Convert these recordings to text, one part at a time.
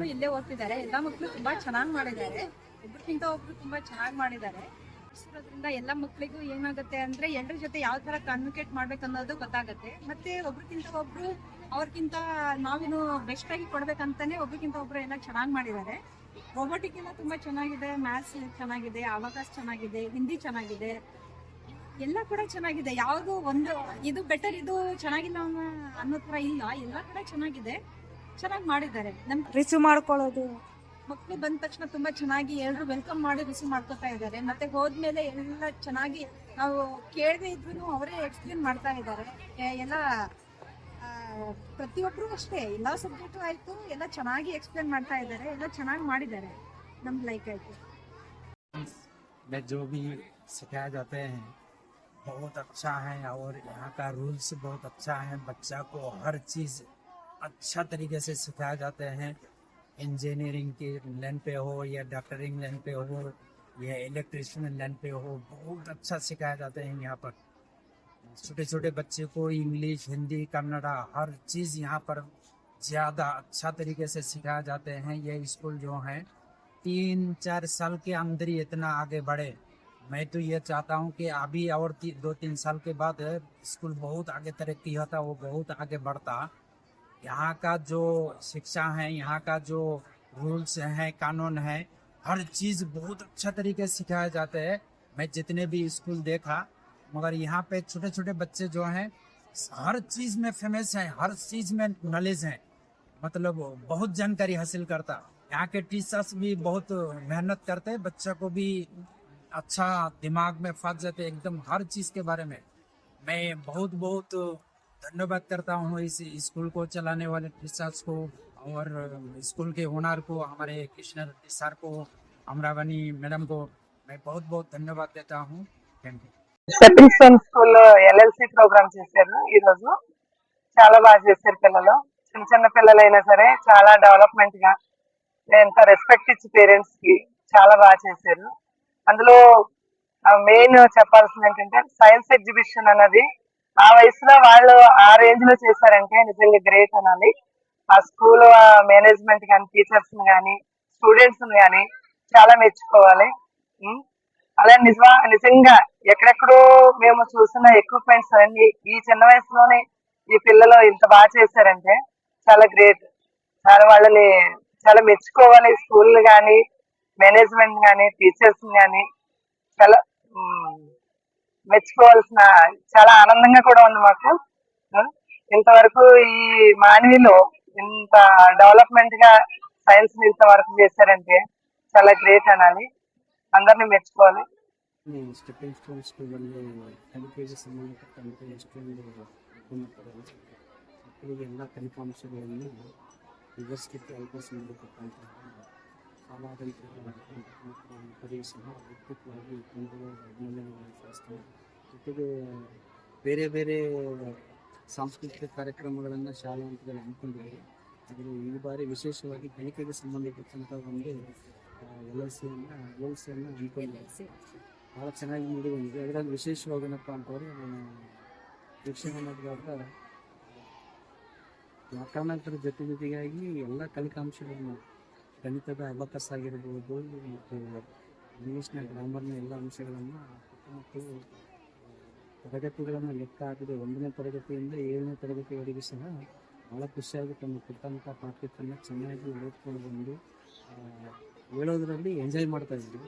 ಮಕ್ಕಳು ಇಲ್ಲೇ ಓದ್ತಿದ್ದಾರೆ. ಎಲ್ಲ ಮಕ್ಕಳು ತುಂಬಾ ಚೆನ್ನಾಗಿ ಮಾಡಿದ್ದಾರೆ. ಒಬ್ರಿಗಿಂತ ಒಬ್ರು ತುಂಬಾ ಚೆನ್ನಾಗಿ ಮಾಡಿದ್ದಾರೆ. ಇರೋದ್ರಿಂದ ಎಲ್ಲ ಮಕ್ಕಳಿಗೂ ಏನಾಗುತ್ತೆ ಅಂದ್ರೆ ಎಲ್ಲರ ಜೊತೆ ಯಾವ ತರ ಕಮ್ಯುನಿಕೇಟ್ ಮಾಡ್ಬೇಕು ಅನ್ನೋದು ಗೊತ್ತಾಗುತ್ತೆ. ಮತ್ತೆ ಒಬ್ರಿಗಿಂತ ಒಬ್ರು ಅವ್ರಿಗಿಂತ ನಾವೇನು ಬೆಸ್ಟ್ ಆಗಿ ಕೊಡ್ಬೇಕಂತಾನೆ ಒಬ್ರಿಗಿಂತ ಒಬ್ರು ಎಲ್ಲ ಚೆನ್ನಾಗಿ ಮಾಡಿದ್ದಾರೆ. ರೋಬೋಟಿಕ್ ಎಲ್ಲ ತುಂಬಾ ಚೆನ್ನಾಗಿದೆ, ಮ್ಯಾಥ್ಸ್ ಚೆನ್ನಾಗಿದೆ, ಅವಕಾಶ ಚೆನ್ನಾಗಿದೆ, ಹಿಂದಿ ಚೆನ್ನಾಗಿದೆ, ಎಲ್ಲ ಕೂಡ ಚೆನ್ನಾಗಿದೆ. ಯಾವುದು ಒಂದು ಇದು ಬೆಟರ್ ಇದು ಚೆನ್ನಾಗಿಲ್ಲ ಅನ್ನೋ ತರ ಇಲ್ಲ, ಎಲ್ಲ ಕೂಡ ಚೆನ್ನಾಗಿದೆ, ಚೆನ್ನಾಗಿ ಮಾಡಿದ್ದಾರೆ. ನಮ್ ರಿಸೀವ್ ಮಾಡ್ಕೊಳ್ಳೋದು ಮಕ್ಕಳು ಬಂದ ತಕ್ಷಣ ತುಂಬಾ ಚೆನ್ನಾಗಿ ಎಲ್ಲರೂ ವೆಲ್ಕಮ್ ಮಾಡಿ ರಿಸೀವ್ ಮಾಡ್ಕೊತಾ ಇದ್ದಾರೆ. ಮತ್ತೆ ಹೋದ್ಮೇಲೆ ಎಲ್ಲ ಚೆನ್ನಾಗಿ ನಾವು ಕೇಳದೆ ಇದ್ರು ಅವರೇ ಎಕ್ಸ್ಪ್ಲೇನ್ ಮಾಡ್ತಾ ಇದ್ದಾರೆ. ಎಲ್ಲ ಪ್ರತಿಯೊಬ್ರು ಅಷ್ಟೇ, ಎಲ್ಲಾ ಸಬ್ಜೆಕ್ಟು ಆಯ್ತು, ಎಲ್ಲ ಚೆನ್ನಾಗಿ ಎಕ್ಸ್ಪ್ಲೇನ್ ಮಾಡ್ತಾ ಇದ್ದಾರೆ, ಎಲ್ಲ ಚೆನ್ನಾಗಿ ಮಾಡಿದ್ದಾರೆ. ನಮ್ಗೆ ಲೈಕ್ ಆಯ್ತು. जो भी सिखाया जाते हैं बहुत अच्छा है और यहाँ का रूल्स बहुत अच्छा है। बच्चा को हर चीज़ अच्छा तरीके से सिखाया जाते हैं। इंजीनियरिंग की लाइन पे हो या डॉक्टरिंग लाइन पे हो या इलेक्ट्रिशियन लाइन पे हो, बहुत अच्छा सिखाया जाते हैं यहाँ पर। छोटे छोटे बच्चे को इंग्लिश, हिंदी, कन्नड़ा हर चीज़ यहाँ पर ज़्यादा अच्छा तरीके से सिखाया जाते हैं। ये स्कूल जो है 3-4 साल के अंदर ही इतना आगे बढ़े। मैं तो ये चाहता हूँ कि अभी और 2-3 साल के बाद स्कूल बहुत आगे तरक्की होता, वो बहुत आगे बढ़ता। यहाँ का जो शिक्षा है, यहाँ का जो रूल्स हैं, कानून है, हर चीज़ बहुत अच्छा तरीके से सिखाया जाता है। मैं जितने भी स्कूल देखा, मगर यहाँ पे छोटे छोटे बच्चे जो हैं हर चीज़ में फेमस हैं, हर चीज़ में नॉलेज है, मतलब बहुत जानकारी हासिल करता। यहाँ के टीचर्स भी बहुत मेहनत करते, बच्चा को भी अच्छा दिमाग में फंस जाते एकदम हर चीज़ के बारे में। मैं बहुत बहुत धन्यवाद करता हूँ इस स्कूल को चलाने वाले टीचर्स को और स्कूल के ओनर को, हमारे कृष्ण सर को, अमरावनी मैडम को मैं बहुत बहुत धन्यवाद देता हूँ। Thank you. స్టెప్పింగ్ స్టోన్ స్కూల్లో ఎల్ఎల్సి ప్రోగ్రామ్ చేశారు. ఈ రోజు చాలా బాగా చేశారు. పిల్లలు చిన్న చిన్న పిల్లలైనా సరే చాలా డెవలప్మెంట్ గా ఎంత రెస్పెక్ట్ ఇచ్చి పేరెంట్స్ కి చాలా బాగా చేశారు. అందులో మెయిన్ చెప్పాల్సింది ఏంటంటే సైన్స్ ఎగ్జిబిషన్ అన్నది ఆ వయసులో వాళ్ళు ఆ రేంజ్ లో చేశారంటే నిజంగా గ్రేట్ అనాలి. ఆ స్కూల్ మేనేజ్మెంట్ కానీ, టీచర్స్ కానీ, స్టూడెంట్స్ కానీ చాలా మెచ్చుకోవాలి. అలా నిజంగా ఎక్కడెక్కడో మేము చూసిన ఎక్విప్మెంట్స్ అన్ని ఈ చిన్న వయసులోనే ఈ పిల్లలు ఇంత బాగా చేశారంటే చాలా గ్రేట్. చాలా వాళ్ళని చాలా మెచ్చుకోవాలి. స్కూల్ కానీ, మేనేజ్మెంట్ కానీ, టీచర్స్ కానీ చాలా మెచ్చుకోవాల్సిన, చాలా ఆనందంగా కూడా ఉంది మాకు. ఇంతవరకు ఈ మానవిలో ఇంత డెవలప్మెంట్ గా సైన్స్ ఇంతవరకు చేశారంటే చాలా గ్రేట్ అనాలి. అందరినీ మెచ్చుకోవాలి. ಸ್ಟೆಪ್ಪಿಂಗ್ ಸ್ಟೋನ್ ಸ್ಕೂಲಲ್ಲಿ LKG ಸಂಬಂಧಪಟ್ಟಂತೆ ಎಷ್ಟೊಂದು ಮಕ್ಕಳಿಗೆ ಎಲ್ಲ ಫಲಿತಾಂಶಗಳನ್ನು ವಿವರಿಸಲಿಕ್ಕೆ ಅವಕಾಶ ನೀಡತಕ್ಕಂತಹ ಶಾಲಾಡಳಿತ ಪದವಿ ಸಹ ಅದ್ಭುತವಾಗಿ ಅಭಿನಂದನೆ. ಜೊತೆಗೆ ಬೇರೆ ಬೇರೆ ಸಾಂಸ್ಕೃತಿಕ ಕಾರ್ಯಕ್ರಮಗಳನ್ನು ಶಾಲಾ ಹಂತದಲ್ಲಿ ಹಮ್ಮಿಕೊಂಡಿದ್ದಾರೆ. ಆದರೆ ಈ ಬಾರಿ ವಿಶೇಷವಾಗಿ ಗಣಿತಕ್ಕೆ ಸಂಬಂಧಪಟ್ಟಂಥ ಒಂದು ಎಲ್.ಎಲ್.ಸಿಯನ್ನು ಹಮ್ಮಿಕೊಂಡಿದ್ದಾರೆ. ಭಾಳ ಚೆನ್ನಾಗಿ ಮೂಡಿ ಬಂದಿದೆ. ಅದರಲ್ಲಿ ವಿಶೇಷವಾಗಿ ಏನಪ್ಪ ಅಂತಂದರೆ ನಾನು ವೀಕ್ಷಣೆ ಮಾಡಿದಾಗ ವ್ಯಾಕರಣದ ಜೊತೆಗಾಗಿ ಎಲ್ಲ ಕಲಿಕಾಂಶಗಳನ್ನು, ಗಣಿತದ ಅಬಕಸ್ ಆಗಿರ್ಬೋದು ಮತ್ತು ಇಂಗ್ಲೀಷ್ನ ಗ್ರಾಮರ್ನ ಎಲ್ಲ ಅಂಶಗಳನ್ನು ಮಕ್ಕಳು ತರಗತಿಗಳನ್ನು ಲೆಕ್ಕ ಹಾಕಿದೆ 1ನೇ ತರಗತಿಯಿಂದ 7ನೇ ತರಗತಿವರೆಗೂ ಸಹ ಭಾಳ ಖುಷಿಯಾಗಿ ತಮ್ಮ ಕೊಟ್ಟಂಥ ಪಾಠ್ಯವನ್ನು ಚೆನ್ನಾಗಿ ಓದ್ಕೊಂಡು ಬಂದು ಹೇಳೋದ್ರಲ್ಲಿ ಎಂಜಾಯ್ ಮಾಡ್ತಾ ಇದ್ವಿ.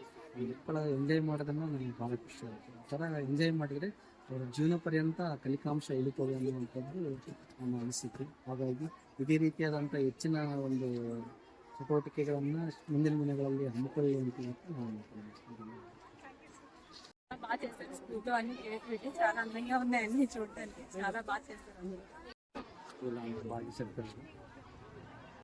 ಮಕ್ಕಳ ಎಂಜಾಯ್ ಮಾಡೋದನ್ನು ನನಗೆ ಭಾಳ ಖುಷಿ ಆಯಿತು. ಆ ಥರ ಎಂಜಾಯ್ ಮಾಡಿದರೆ ಅವರ ಜೀವನ ಪರ್ಯಂತ ಕಲಿಕಾಂಶ ಇಳಿತದೆ ಅನ್ನುವಂಥದ್ದು ನಮ್ಮ ಅನಿಸಿಕೆ. ಹಾಗಾಗಿ ಇದೇ ರೀತಿಯಾದಂಥ ಹೆಚ್ಚಿನ ಒಂದು ಚಟುವಟಿಕೆಗಳನ್ನು ಮುಂದಿನ ದಿನಗಳಲ್ಲಿ ಹಮ್ಮಿಕೊಳ್ಳಿ ಅಂತ ನಾನು బాగా చేస్తారు. స్కూల్లో అన్ని క్రియేటివిటీ చాలా అందంగా ఉన్నాయి. అన్ని చూడటానికి చాలా బాగా చేస్తారు. స్కూల్ బాగా చెప్పారు.